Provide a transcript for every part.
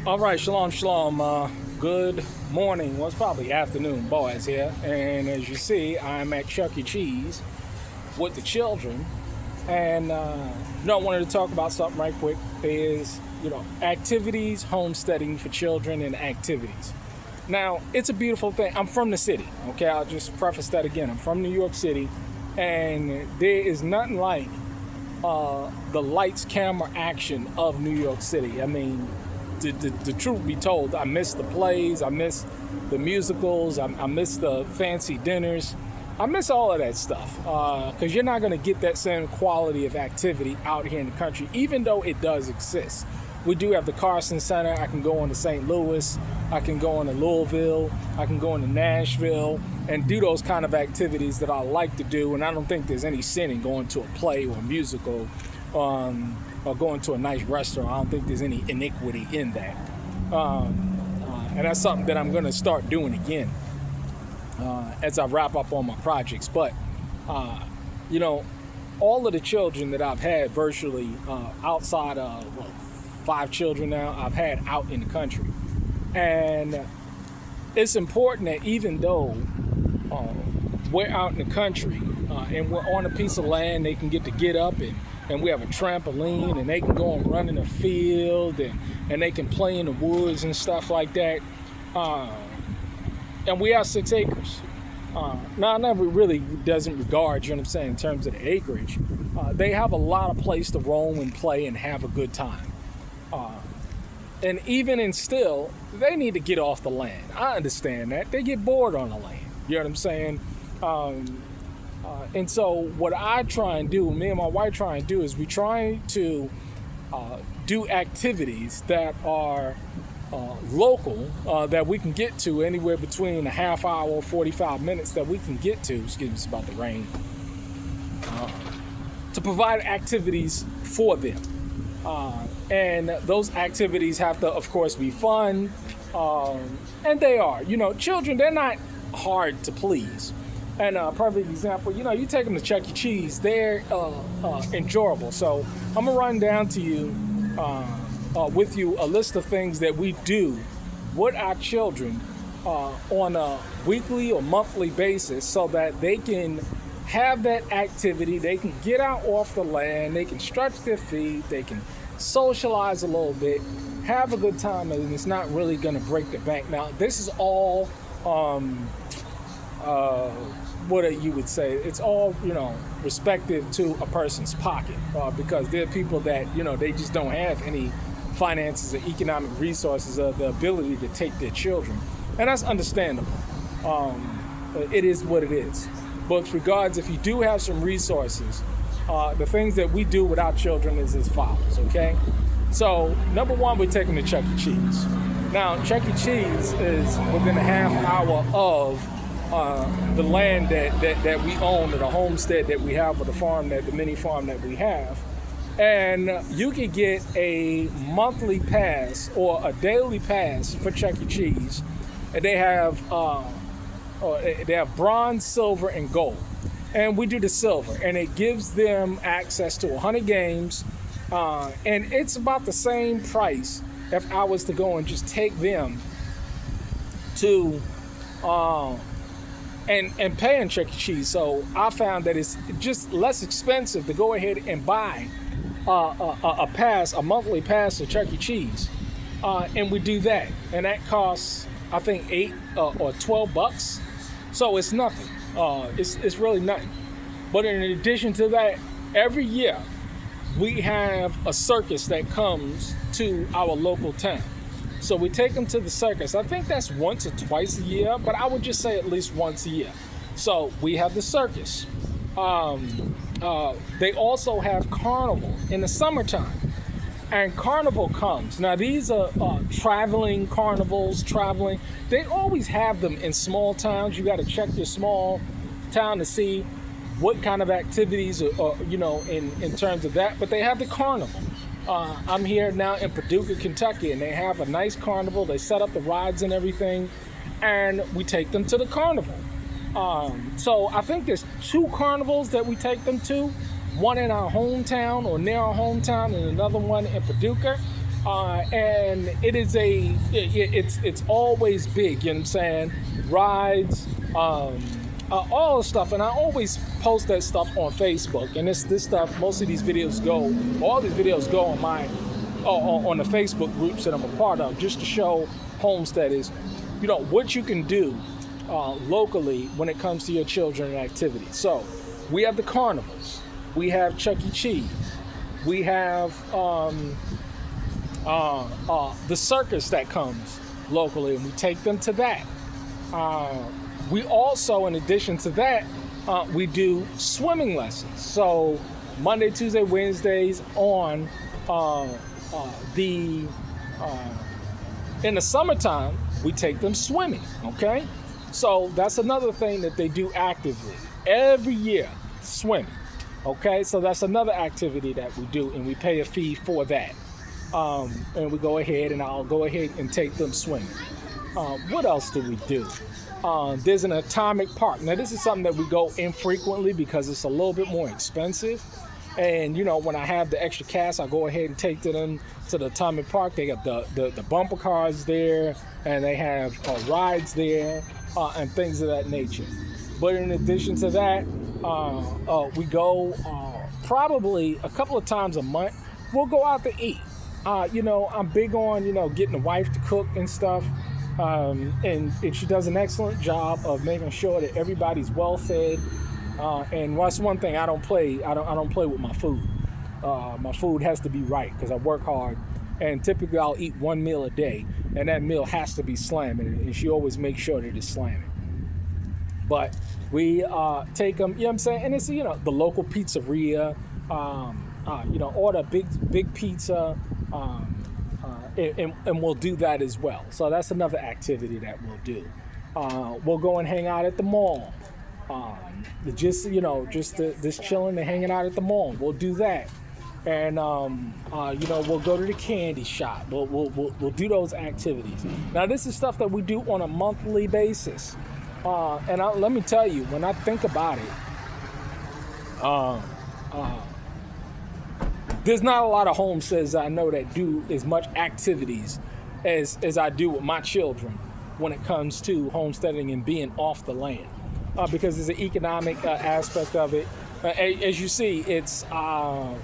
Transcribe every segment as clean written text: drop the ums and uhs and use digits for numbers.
All right, shalom, shalom. Good morning. Well, it's probably afternoon, boys here. And as you see, I'm at Chuck E. Cheese with the children. And I wanted to talk about something right quick. Is activities, homesteading for children, and activities. Now, it's a beautiful thing. I'm from the city. Okay, I'll just preface that again. I'm from New York City, and there is nothing like the lights, camera, action of New York City. I mean, the truth be told, I miss the plays, I miss the musicals, I miss the fancy dinners, I miss all of that stuff, because you're not going to get that same quality of activity out here in the country, even though it does exist. We do have the Carson Center. I can go on to St. Louis, I can go on to Louisville, I can go on to Nashville and do those kind of activities that I like to do, and I don't think there's any sin in going to a play or a musical, or going to a nice restaurant. I don't think there's any iniquity in that. And that's something that I'm going to start doing again as I wrap up on my projects. But, all of the children that I've had virtually outside of 5 children now, I've had out in the country. And it's important that even though we're out in the country and we're on a piece of land, they can get up and we have a trampoline and they can go and run in the field and they can play in the woods and stuff like that. And we have 6 acres. Now, I never really doesn't regard, in terms of the acreage. They have a lot of place to roam and play and have a good time. And even and still, they need to get off the land. I understand that. They get bored on the land. You know what I'm saying? And so what I try and do, me and my wife try and do, is we try to do activities that are local, that we can get to anywhere between a half hour, 45 minutes that we can get to. Excuse me, it's about to rain. To provide activities for them. And those activities have to, of course, be fun. And they are. Children, they're not hard to please. And a perfect example, you take them to Chuck E. Cheese, they're enjoyable. So I'm going to run down to you, with you, a list of things that we do with our children on a weekly or monthly basis so that they can have that activity, they can get out off the land, they can stretch their feet, they can socialize a little bit, have a good time, and it's not really going to break the bank. Now, this is all what you would say, it's all, respective to a person's pocket, because there are people that, they just don't have any finances or economic resources or the ability to take their children. And that's understandable. It is what it is. But with regards, if you do have some resources, the things that we do with our children is as follows, okay? So, number one, we're taking to Chuck E. Cheese. Now, Chuck E. Cheese is within a half hour of the land that we own, or the homestead that we have, or the mini farm that we have. And you can get a monthly pass or a daily pass for Chuck E. Cheese. And they have bronze, silver, and gold. And we do the silver, and it gives them access to 100 games. And it's about the same price if I was to go and just take them to and pay in Chuck E. Cheese. So I found that it's just less expensive to go ahead and buy a monthly pass to Chuck E. Cheese. And we do that. And that costs, I think, $8 or $12. So it's nothing. It's really nothing. But in addition to that, every year we have a circus that comes to our local town. So we take them to the circus. I think that's once or twice a year, but I would just say at least once a year. So we have the circus. They also have carnival in the summertime. And carnival comes. Now these are traveling carnivals, They always have them in small towns. You got to check your small town to see what kind of activities are in terms of that. But they have the carnival. I'm here now in Paducah, Kentucky, and they have a nice carnival. They set up the rides and everything, and we take them to the carnival. So I think there's 2 carnivals that we take them to. One in our hometown or near our hometown, and another one in Paducah. And it is it's always big. You know what I'm saying? Rides, all the stuff, and I always post that stuff on Facebook. And this stuff, most of these videos all these videos go on my on the Facebook groups that I'm a part of, just to show homesteaders, what you can do locally when it comes to your children and activities. So we have the carnivals, we have Chuck E. Cheese, we have the circus that comes locally, and we take them to that. We also, in addition to that, we do swimming lessons. So Monday, Tuesday, Wednesdays on in the summertime, we take them swimming, okay? So that's another thing that they do actively every year, swimming, okay? So that's another activity that we do, and we pay a fee for that. And we go ahead, and I'll go ahead and take them swimming. What else do we do? There's an atomic park. Now, this is something that we go infrequently because it's a little bit more expensive. And, when I have the extra cash, I go ahead and take them to the atomic park. They got the bumper cars there, and they have rides there, and things of that nature. But in addition to that, we go probably a couple of times a month. We'll go out to eat. I'm big on, getting the wife to cook and stuff. And she does an excellent job of making sure that everybody's well fed. And that's one thing I don't play with my food. My food has to be right because I work hard, and typically I'll eat one meal a day, and that meal has to be slamming, and she always makes sure that it's slamming. But we take them, I'm saying, and it's the local pizzeria, order big pizza, and we'll do that as well. So that's another activity that we'll do. We'll go and hang out at the mall. Just chilling and hanging out at the mall. We'll do that. And we'll go to the candy shop. We'll do those activities. Now, this is stuff that we do on a monthly basis. Let me tell you, when I think about it, there's not a lot of homesteads I know that do as much activities as I do with my children when it comes to homesteading and being off the land. Because there's an economic aspect of it. As you see, it's, I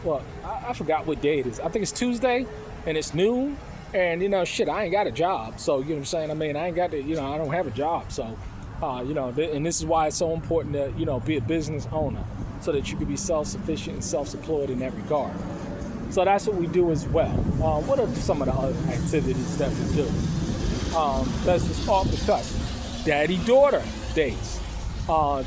forgot what day it is. I think it's Tuesday, and it's noon. And, I ain't got a job. So, you know what I'm saying? I mean, I ain't got to, I don't have a job. So, and this is why it's so important to, be a business owner so that you can be self-sufficient and self-employed in that regard. So that's what we do as well. What are some of the other activities that we do? That's just off the cuff. Daddy-daughter dates.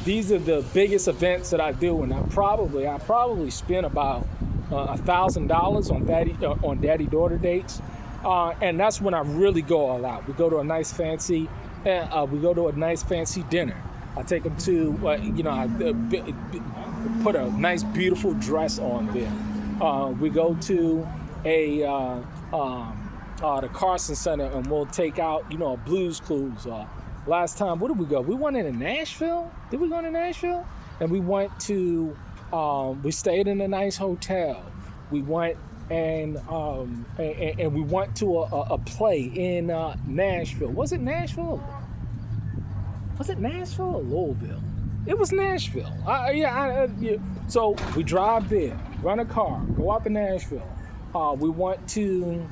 These are the biggest events that I do, and I probably spend about $1,000 on daddy-daughter dates, and that's when I really go all out. We go to a nice fancy dinner. I take them to, I put a nice beautiful dress on them. We go to the Carson Center, and we'll take out, a Blues Clues. Last time, where did we go? We went into Nashville. Did we go to Nashville? And we went to, we stayed in a nice hotel. We went and we went to a play in Nashville. Was it Nashville? Was it Nashville or Louisville? It was Nashville. So we drive there, rent a car, go out to Nashville. We went to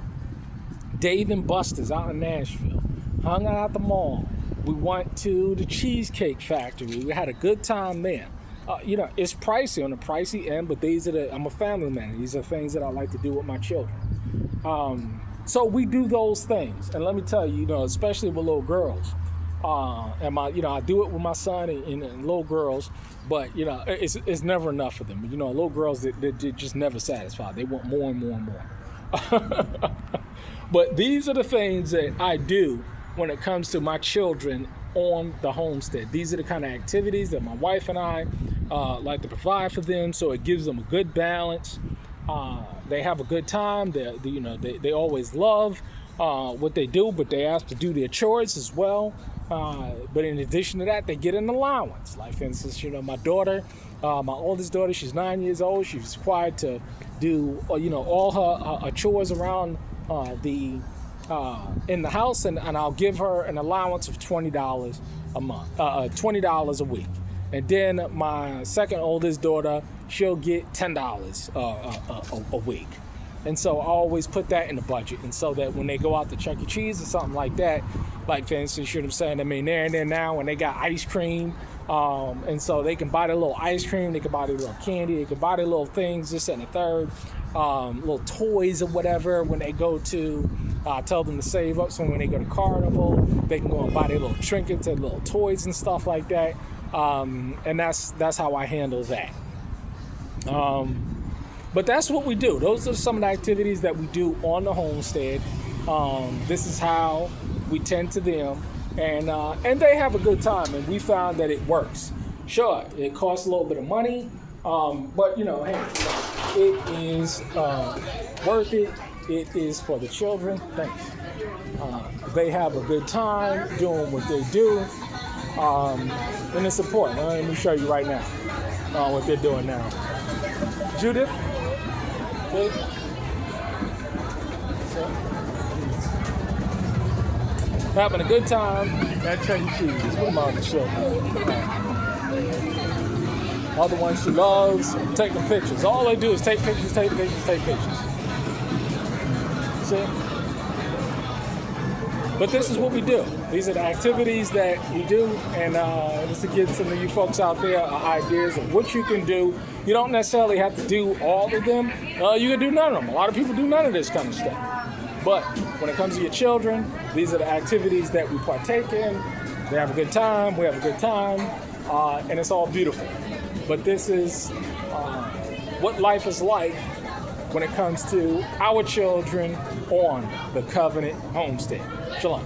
Dave and Buster's out in Nashville. Hung out at the mall. We went to the Cheesecake Factory. We had a good time there. It's pricey, on the pricey end, but I'm a family man. These are things that I like to do with my children. So we do those things. And let me tell you, especially with little girls. I do it with my son and little girls, but, it's never enough for them. Little girls, they're just never satisfied. They want more and more and more. But these are the things that I do when it comes to my children on the homestead. These are the kind of activities that my wife and I like to provide for them, so it gives them a good balance. They have a good time. They always love what they do, but they have to do their chores as well. But in addition to that, they get an allowance. Like, for instance, my daughter, my oldest daughter, she's 9 years old. She's required to do, all her chores around in the house, and I'll give her an allowance of $20 a month, $20 a week. And then my second oldest daughter, she'll get $10 a week. And so I always put that in the budget. And so that when they go out to Chuck E. Cheese or something like that, like for instance, you know what I'm saying? I mean, they're in there now and they got ice cream. And so they can buy their little ice cream, they can buy their little candy, they can buy their little things, this and the third, little toys or whatever when they go to, tell them to save up. So when they go to Carnival, they can go and buy their little trinkets and little toys and stuff like that. And that's how I handle that. But that's what we do. Those are some of the activities that we do on the homestead. This is how we tend to them, and they have a good time. And we found that it works. Sure, it costs a little bit of money, but you know, hey, it is worth it. It is for the children. Thanks. They have a good time doing what they do, and it's important. Let me show you right now what they're doing now. Judith. Having a good time at Chuck E. Cheese with my other children. Other ones she loves, taking pictures. All they do is take pictures, take pictures, take pictures. See? But this is what we do. These are the activities that we do, and just to give some of you folks out there ideas of what you can do. You don't necessarily have to do all of them. You can do none of them. A lot of people do none of this kind of stuff. But when it comes to your children, these are the activities that we partake in. They have a good time. We have a good time. And it's all beautiful. But this is what life is like when it comes to our children on the Covenant Homestead. Shalom.